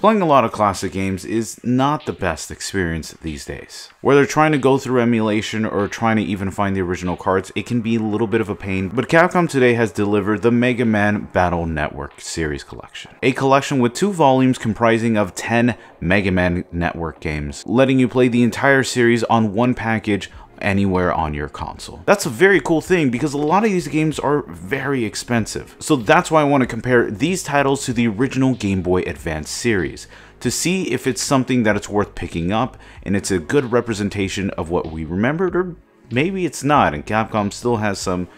Playing a lot of classic games is not the best experience these days. Whether trying to go through emulation or trying to even find the original cards, it can be a little bit of a pain, but Capcom today has delivered the Mega Man Battle Network series collection. A collection with 2 volumes comprising of 10 Mega Man Network games, letting you play the entire series on one package anywhere on your console. That's a very cool thing because a lot of these games are very expensive. So that's why I want to compare these titles to the original Game Boy Advance series to see if it's something that it's worth picking up and it's a good representation of what we remembered, or maybe it's not and Capcom still has some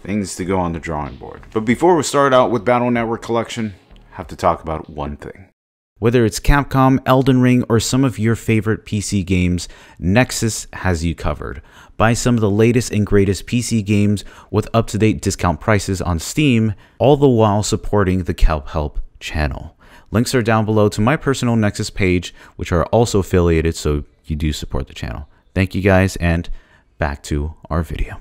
things to go on the drawing board. But before we start out with Battle Network Collection, I have to talk about one thing. Whether it's Capcom, Elden Ring, or some of your favorite PC games, Nexus has you covered. Buy some of the latest and greatest PC games with up-to-date discount prices on Steam, all the while supporting the Kelphelp channel. Links are down below to my personal Nexus page, which are also affiliated, so you do support the channel. Thank you guys, and back to our video.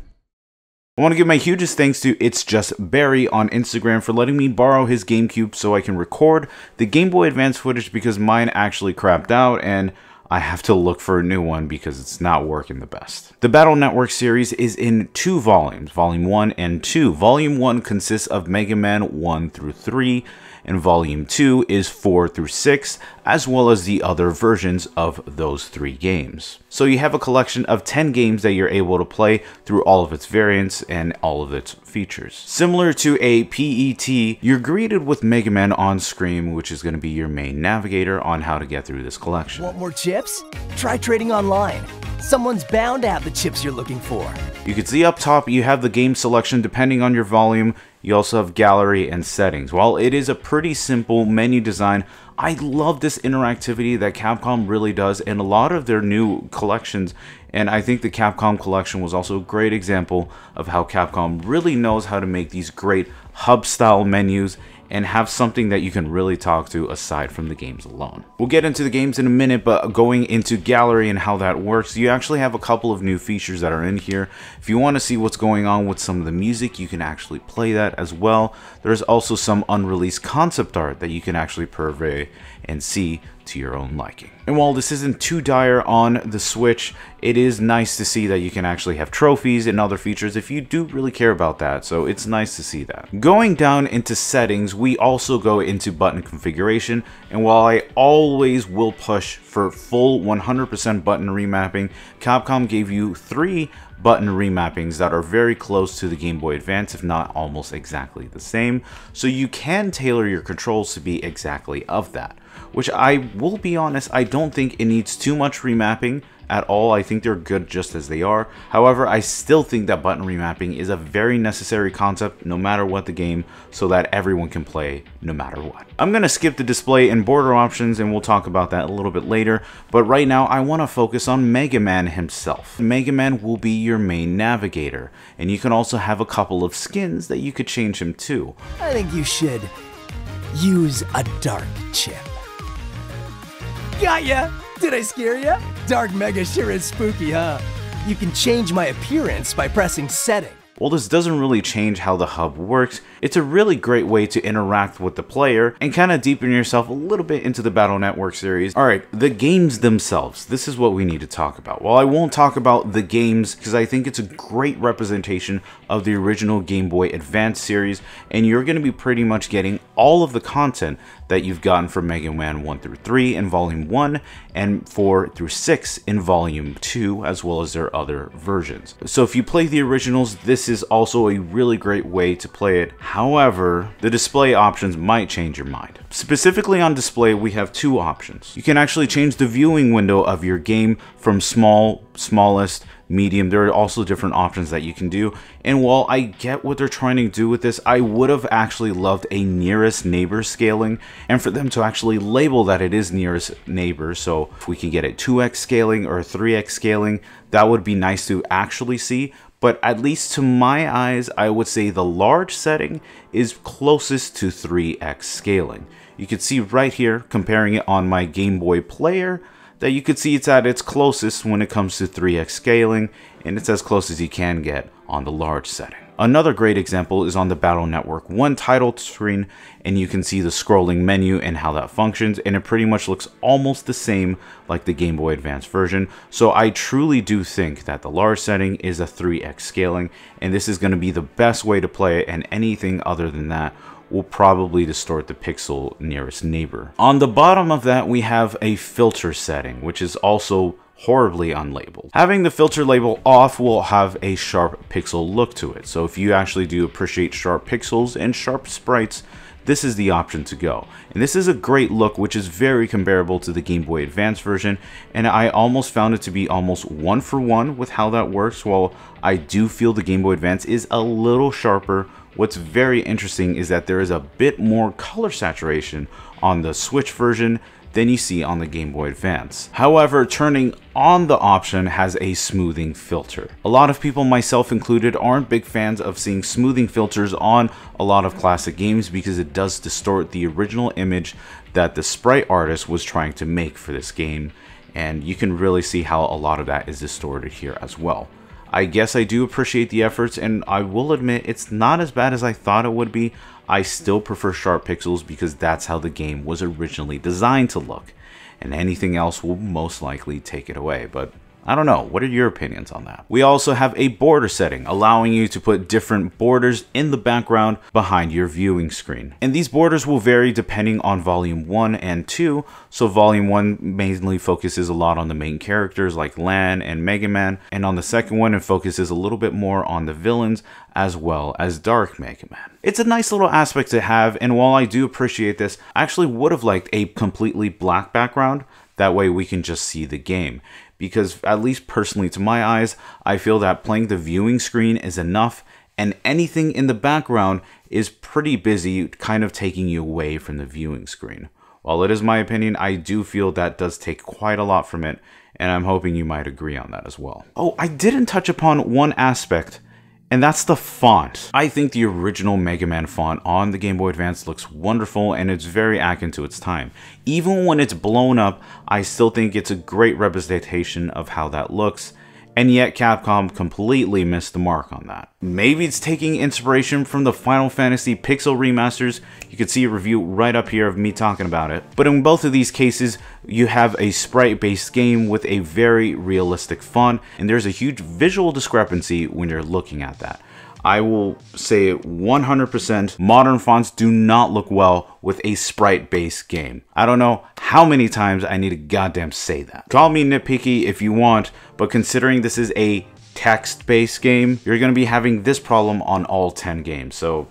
I want to give my hugest thanks to It's Just Barry on Instagram for letting me borrow his GameCube so I can record the Game Boy Advance footage because mine actually crapped out and I have to look for a new one because it's not working the best. The Battle Network series is in 2 volumes, Volume 1 and 2. Volume 1 consists of Mega Man 1 through 3, and Volume 2 is 4 through 6, as well as the other versions of those 3 games. So you have a collection of 10 games that you're able to play through all of its variants and all of its features. Similar to a PET, you're greeted with Mega Man on screen, which is going to be your main navigator on how to get through this collection. Want more chips? Try trading online. Someone's bound to have the chips you're looking for. You can see up top you have the game selection depending on your volume. You also have gallery and settings. While it is a pretty simple menu design, I love this interactivity that Capcom really does in a lot of their new collections, and I think the Capcom collection was also a great example of how Capcom really knows how to make these great hub-style menus and have something that you can really talk to aside from the games alone. We'll get into the games in a minute, but going into gallery and how that works, you actually have a couple of new features that are in here. If you want to see what's going on with some of the music, you can actually play that as well. There's also some unreleased concept art that you can actually purvey and see to your own liking. And while this isn't too dire on the Switch, it is nice to see that you can actually have trophies and other features if you do really care about that, so it's nice to see that. Going down into settings, we also go into button configuration, and while I always will push for full 100% button remapping, Capcom gave you 3 button remappings that are very close to the Game Boy Advance, if not almost exactly the same, so you can tailor your controls to be exactly of that. Which I will be honest, I don't think it needs too much remapping at all. I think they're good just as they are. However, I still think that button remapping is a very necessary concept no matter what the game, so that everyone can play no matter what. I'm going to skip the display and border options and we'll talk about that a little bit later, but right now I want to focus on Mega Man himself. Mega Man will be your main navigator, and you can also have a couple of skins that you could change him to. I think you should use a dark chip. Got ya! Did I scare ya? Dark Mega sure is spooky, huh? You can change my appearance by pressing setting. While this doesn't really change how the hub works, it's a really great way to interact with the player and kind of deepen yourself a little bit into the Battle Network series. Alright, the games themselves, this is what we need to talk about. Well, I won't talk about the games because I think it's a great representation of the original Game Boy Advance series, and you're going to be pretty much getting all of the content that you've gotten from Mega Man 1 through 3 in Volume 1 and 4 through 6 in Volume 2, as well as their other versions. So if you play the originals, this is also a really great way to play it. However, the display options might change your mind. Specifically on display, we have 2 options. You can actually change the viewing window of your game from smallest, medium. There are also different options that you can do, and while I get what they're trying to do with this, I would have actually loved a nearest neighbor scaling, and for them to actually label that it is nearest neighbor. So if we can get a 2x scaling or a 3x scaling, that would be nice to actually see. But at least to my eyes, I would say the large setting is closest to 3x scaling. You can see right here, comparing it on my Game Boy player, that you could see it's at its closest when it comes to 3x scaling, and it's as close as you can get on the large setting. Another great example is on the Battle Network 1 title screen, and you can see the scrolling menu and how that functions, and it pretty much looks almost the same like the Game Boy Advance version. So I truly do think that the large setting is a 3x scaling, and this is going to be the best way to play it, and anything other than that will probably distort the pixel nearest neighbor. On the bottom of that, we have a filter setting, which is also horribly unlabeled. Having the filter label off will have a sharp pixel look to it. So if you actually do appreciate sharp pixels and sharp sprites, this is the option to go. And this is a great look, which is very comparable to the Game Boy Advance version, and I almost found it to be almost one for one with how that works. While I do feel the Game Boy Advance is a little sharper, what's very interesting is that there is a bit more color saturation on the Switch version than you see on the Game Boy Advance. However, turning on the option has a smoothing filter. A lot of people, myself included, aren't big fans of seeing smoothing filters on a lot of classic games because it does distort the original image that the sprite artist was trying to make for this game, and you can really see how a lot of that is distorted here as well. I guess I do appreciate the efforts, and I will admit it's not as bad as I thought it would be. I still prefer sharp pixels because that's how the game was originally designed to look, and anything else will most likely take it away, but I don't know. What are your opinions on that? We also have a border setting, allowing you to put different borders in the background behind your viewing screen. And these borders will vary depending on Volume 1 and 2. So Volume 1 mainly focuses a lot on the main characters like Lan and Megaman. And on the second one, it focuses a little bit more on the villains as well as Dark Megaman. It's a nice little aspect to have, and while I do appreciate this, I actually would have liked a completely black background. That way we can just see the game. Because at least personally to my eyes, I feel that playing the viewing screen is enough, and anything in the background is pretty busy, kind of taking you away from the viewing screen. While it is my opinion, I do feel that does take quite a lot from it, and I'm hoping you might agree on that as well. Oh, I didn't touch upon one aspect, and that's the font. I think the original Mega Man font on the Game Boy Advance looks wonderful, and it's very akin to its time. Even when it's blown up, I still think it's a great representation of how that looks, and yet Capcom completely missed the mark on that. Maybe it's taking inspiration from the Final Fantasy Pixel remasters. You can see a review right up here of me talking about it. But in both of these cases, you have a sprite-based game with a very realistic font, and there's a huge visual discrepancy when you're looking at that. I will say 100% modern fonts do not look well with a sprite-based game. I don't know how many times I need to goddamn say that. Call me nitpicky if you want, but considering this is a text-based game, you're going to be having this problem on all 10 games, so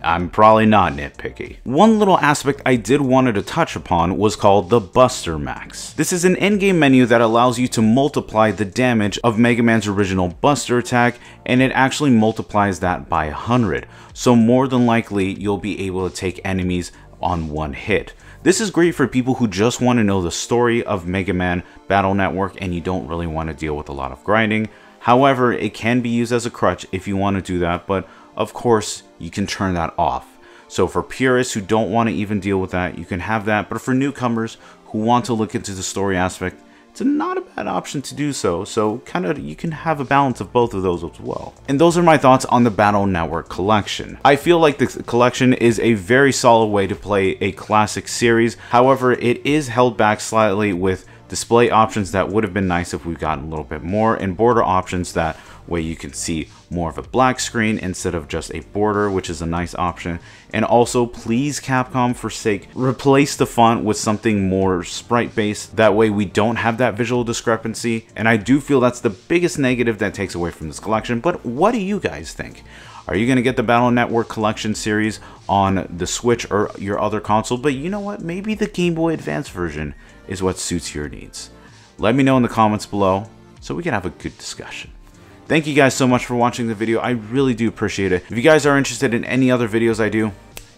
I'm probably not nitpicky. One little aspect I did wanted to touch upon was called the Buster Max. This is an in-game menu that allows you to multiply the damage of Mega Man's original Buster attack, and it actually multiplies that by 100. So more than likely, you'll be able to take enemies on one hit. This is great for people who just want to know the story of Mega Man Battle Network and you don't really want to deal with a lot of grinding. However, it can be used as a crutch if you want to do that, but of course, you can turn that off. So for purists who don't want to even deal with that, you can have that. But for newcomers who want to look into the story aspect, it's not a bad option to do so. So kind of you can have a balance of both of those as well. And those are my thoughts on the Battle Network collection. I feel like the collection is a very solid way to play a classic series. However, it is held back slightly with display options that would have been nice if we've gotten a little bit more, and border options that way you can see more of a black screen instead of just a border, which is a nice option. And also, please Capcom, for sake, replace the font with something more sprite based. That way we don't have that visual discrepancy, and I do feel that's the biggest negative that takes away from this collection. But what do you guys think? Are you going to get the Battle Network Collection series on the Switch or your other console? But you know what? Maybe the Game Boy Advance version is what suits your needs. Let me know in the comments below so we can have a good discussion. Thank you guys so much for watching the video. I really do appreciate it. If you guys are interested in any other videos I do, you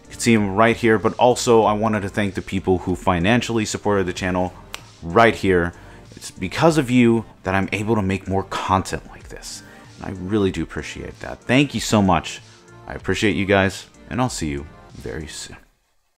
can see them right here. But also, I wanted to thank the people who financially supported the channel right here. It's because of you that I'm able to make more content like this. And I really do appreciate that. Thank you so much. I appreciate you guys, and I'll see you very soon.